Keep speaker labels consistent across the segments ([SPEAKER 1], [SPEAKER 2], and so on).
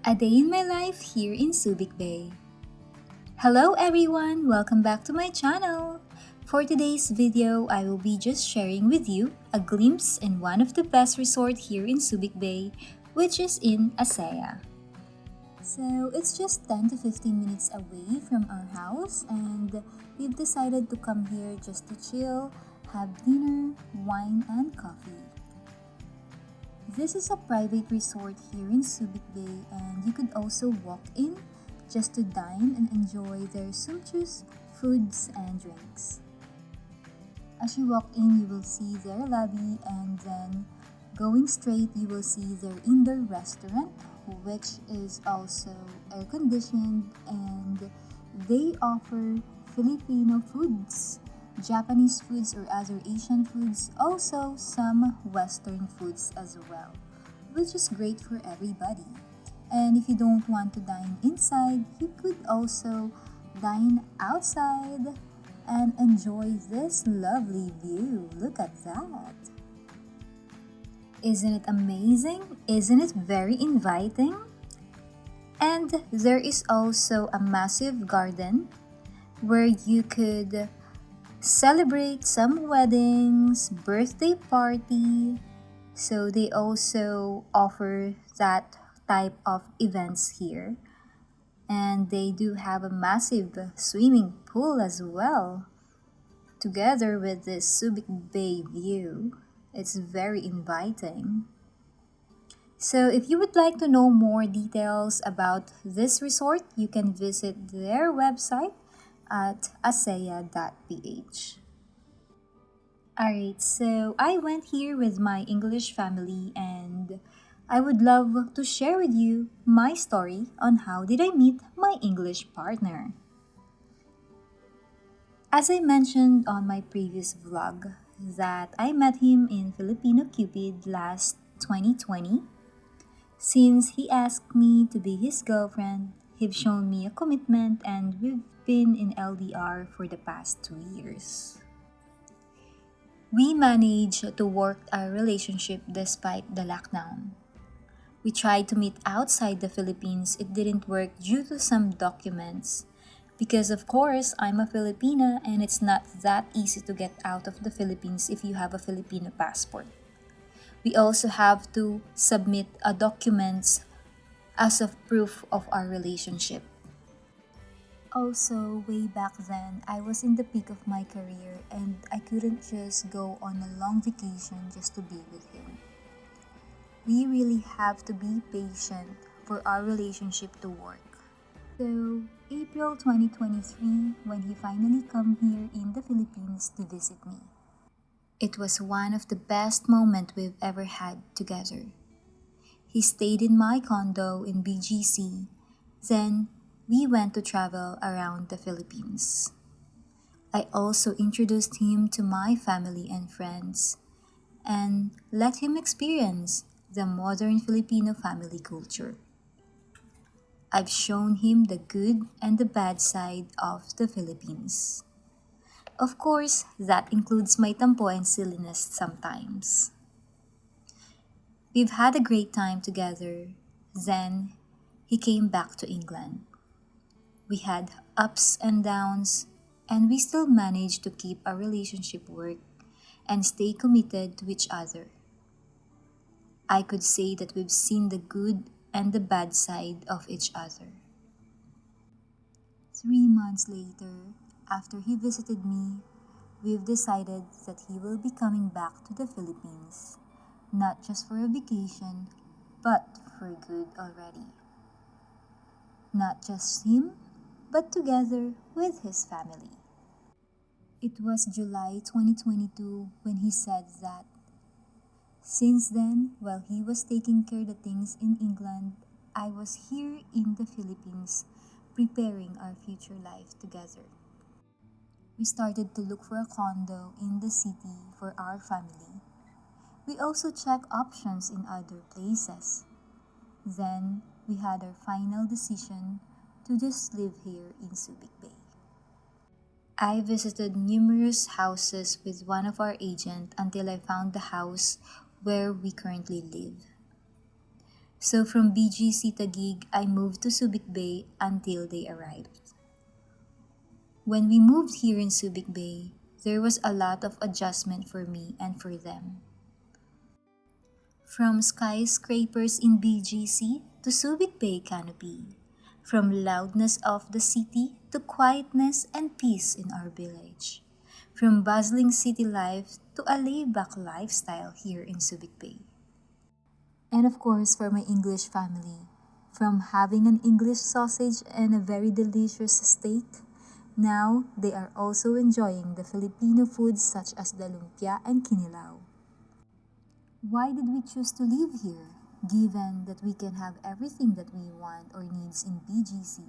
[SPEAKER 1] A day in my life here in Subic Bay. Hello everyone! Welcome back to my channel! For today's video, I will be just sharing with you a glimpse in one of the best resorts here in Subic Bay, which is in Asaya. So it's just 10 to 15 minutes away from our house and we've decided to come here just to chill, have dinner, wine and coffee. This is a private resort here in Subic Bay and you could also walk in just to dine and enjoy their sumptuous foods and drinks. As you walk in, you will see their lobby and then going straight, you will see their indoor restaurant, which is also air-conditioned, and they offer Filipino foods, Japanese foods or other Asian foods, also some Western foods as well, which is great for everybody. And if you don't want to dine inside, you could also dine outside and enjoy this lovely view. Look at that! Isn't it amazing? Isn't it very inviting? And there is also a massive garden where you could celebrate some weddings, birthday party. So they also offer that type of events here. And they do have a massive swimming pool as well. Together with this Subic Bay view, it's very inviting. So if you would like to know more details about this resort, you can visit their website at asaya.ph. Alright, so I went here with my English family and I would love to share with you my story on how did I meet my English partner. As I mentioned on my previous vlog that I met him in Filipino Cupid last 2020. Since he asked me to be his girlfriend, he's shown me a commitment and we've been in LDR for the past 2 years. We managed to work our relationship despite the lockdown. We tried to meet outside the Philippines. It didn't work due to some documents. Because of course, I'm a Filipina and it's not that easy to get out of the Philippines if you have a Filipino passport. We also have to submit a documents as of proof of our relationship. Also, way back then, I was in the peak of my career and I couldn't just go on a long vacation just to be with him. We really have to be patient for our relationship to work. So, April 2023, when he finally come here in the Philippines to visit me. It was one of the best moments we've ever had together. He stayed in my condo in BGC, then we went to travel around the Philippines. I also introduced him to my family and friends and let him experience the modern Filipino family culture. I've shown him the good and the bad side of the Philippines. Of course, that includes my tampo and silliness sometimes. We've had a great time together. Then, he came back to England. We had ups and downs, and we still managed to keep our relationship work and stay committed to each other. I could say that we've seen the good and the bad side of each other. 3 months later, after he visited me, we've decided that he will be coming back to the Philippines, not just for a vacation, but for good already. Not just him, but together with his family. It was July 2022 when he said that. Since then, while he was taking care of the things in England, I was here in the Philippines preparing our future life together. We started to look for a condo in the city for our family. We also checked options in other places. Then, we had our final decision to just live here in Subic Bay. I visited numerous houses with one of our agents until I found the house where we currently live. So from BGC Taguig, I moved to Subic Bay until they arrived. When we moved here in Subic Bay, there was a lot of adjustment for me and for them. From skyscrapers in BGC to Subic Bay canopy, from loudness of the city to quietness and peace in our village, from bustling city life to a laid-back lifestyle here in Subic Bay. And of course, for my English family, from having an English sausage and a very delicious steak, now they are also enjoying the Filipino foods such as the lumpia and kinilaw. Why did we choose to live here, given that we can have everything that we want or needs in BGC?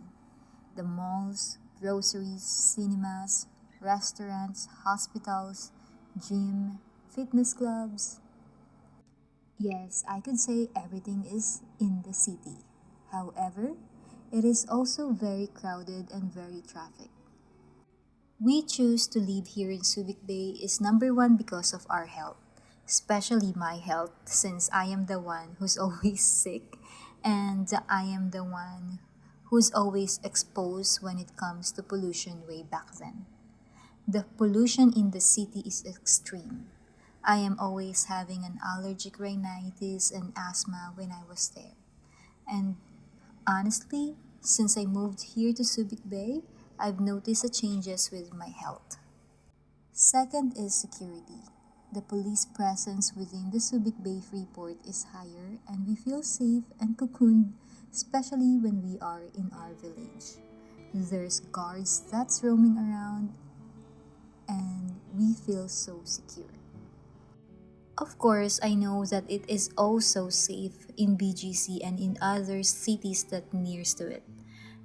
[SPEAKER 1] The malls, groceries, cinemas, restaurants, hospitals, gym, fitness clubs. Yes, I could say everything is in the city. However, it is also very crowded and very traffic. We choose to live here in Subic Bay is number one because of our health, especially my health, since I am the one who's always sick and I am the one who's always exposed when it comes to pollution way back then. The pollution in the city is extreme. I am always having an allergic rhinitis and asthma when I was there. And honestly, since I moved here to Subic Bay, I've noticed the changes with my health. Second is security. The police presence within the Subic Bay Freeport is higher and we feel safe and cocooned, especially when we are in our village. There's guards that's roaming around and we feel so secure. Of course, I know that it is also safe in BGC and in other cities that nears to it.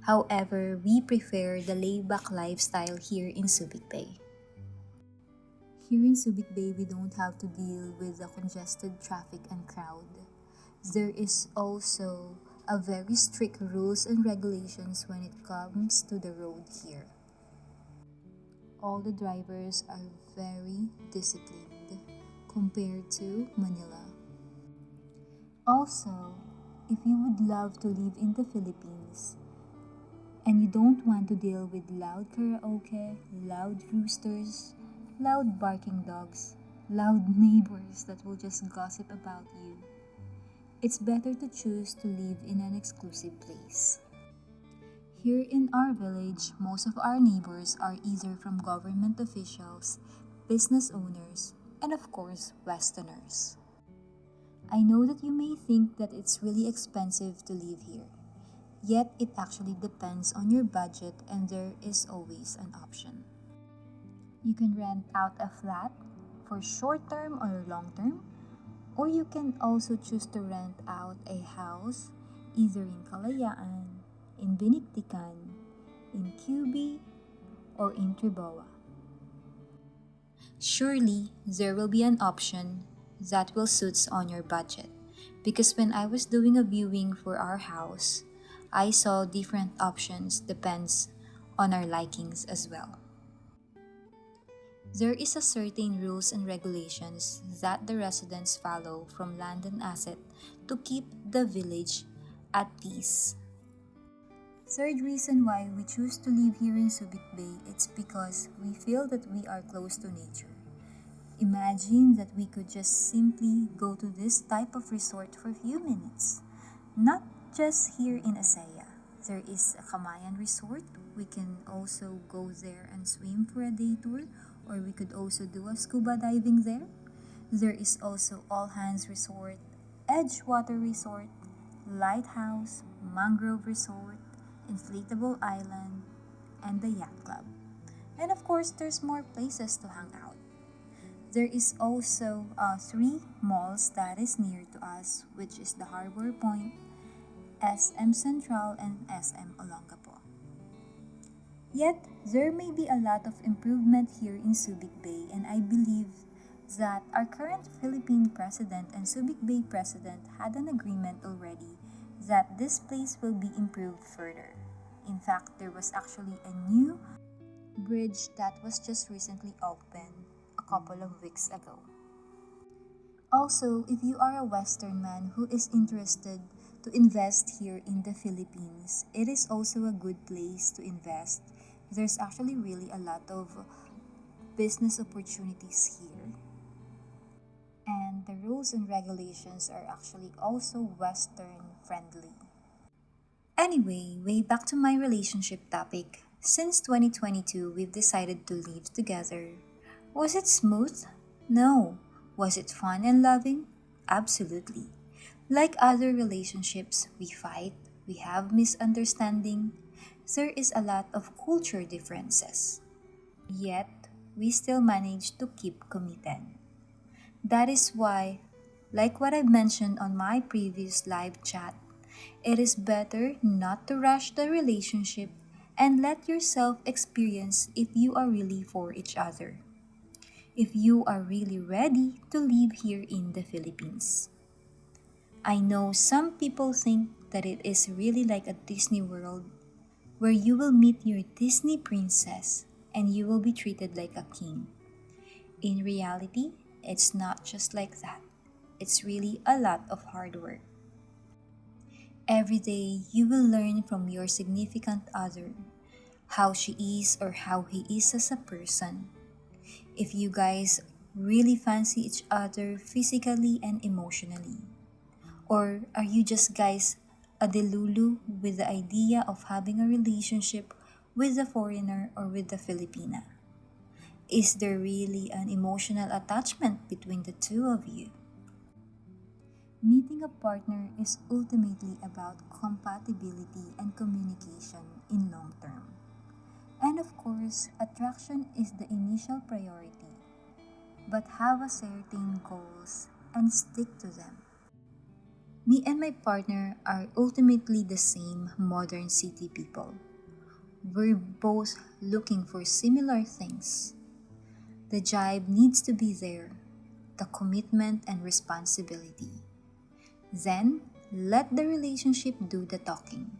[SPEAKER 1] However, we prefer the laid-back lifestyle here in Subic Bay. Here in Subic Bay, we don't have to deal with the congested traffic and crowd. There is also a very strict rules and regulations when it comes to the road here. All the drivers are very disciplined compared to Manila. Also, if you would love to live in the Philippines and you don't want to deal with loud karaoke, loud roosters, loud barking dogs, loud neighbors that will just gossip about you, it's better to choose to live in an exclusive place. Here in our village, most of our neighbors are either from government officials, business owners, and of course, Westerners. I know that you may think that it's really expensive to live here, yet it actually depends on your budget and there is always an option. You can rent out a flat for short term or long term, or you can also choose to rent out a house either in Kalayaan, in Biniktikan, in QB, or in Triboa. Surely there will be an option that will suit on your budget because when I was doing a viewing for our house, I saw different options depends on our likings as well. There is a certain rules and regulations that the residents follow from land and asset to keep the village at peace. Third reason why we choose to live here in Subic Bay it's because we feel that we are close to nature. Imagine that we could just simply go to this type of resort for a few minutes. Not just here in Asaya. There is a Kamayan resort. We can also go there and swim for a day tour or we could also do a scuba diving there. There is also All Hands Resort, Edgewater Resort, Lighthouse, Mangrove Resort, Inflatable Island, and the Yacht Club. And of course, there's more places to hang out. There is also three malls that is near to us, which is the Harbor Point, SM Central, and SM Olongapo. Yet, there may be a lot of improvement here in Subic Bay, and I believe that our current Philippine President and Subic Bay President had an agreement already that this place will be improved further. In fact, there was actually a new bridge that was just recently opened a couple of weeks ago. Also, if you are a Western man who is interested to invest here in the Philippines, it is also a good place to invest. There's actually really a lot of business opportunities here, and the rules and regulations are actually also Western friendly. Anyway, way back to my relationship topic. Since 2022, we've decided to live together. Was it smooth? No. Was it fun and loving? Absolutely. Like other relationships, we fight, we have misunderstanding, there is a lot of culture differences. Yet, we still manage to keep committed. That is why, like what I mentioned on my previous live chat, it is better not to rush the relationship and let yourself experience if you are really for each other. If you are really ready to live here in the Philippines. I know some people think that it is really like a Disney World where you will meet your Disney princess and you will be treated like a king. In reality, it's not just like that. It's really a lot of hard work. Every day, you will learn from your significant other how she is or how he is as a person. If you guys really fancy each other physically and emotionally. Or are you just guys a delulu with the idea of having a relationship with a foreigner or with a Filipina? Is there really an emotional attachment between the two of you? Meeting a partner is ultimately about compatibility and communication in long term. And of course, attraction is the initial priority, but have a certain goals and stick to them. Me and my partner are ultimately the same modern city people. We're both looking for similar things. The jibe needs to be there, the commitment and responsibility. Then, let the relationship do the talking.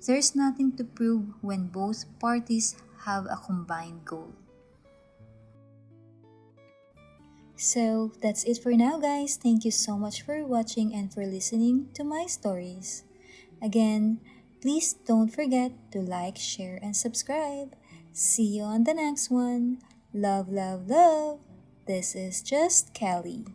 [SPEAKER 1] There's nothing to prove when both parties have a combined goal. So, that's it for now, guys. Thank you so much for watching and for listening to my stories. Again, please don't forget to like, share, and subscribe. See you on the next one. Love, love, love. This is just Kelly.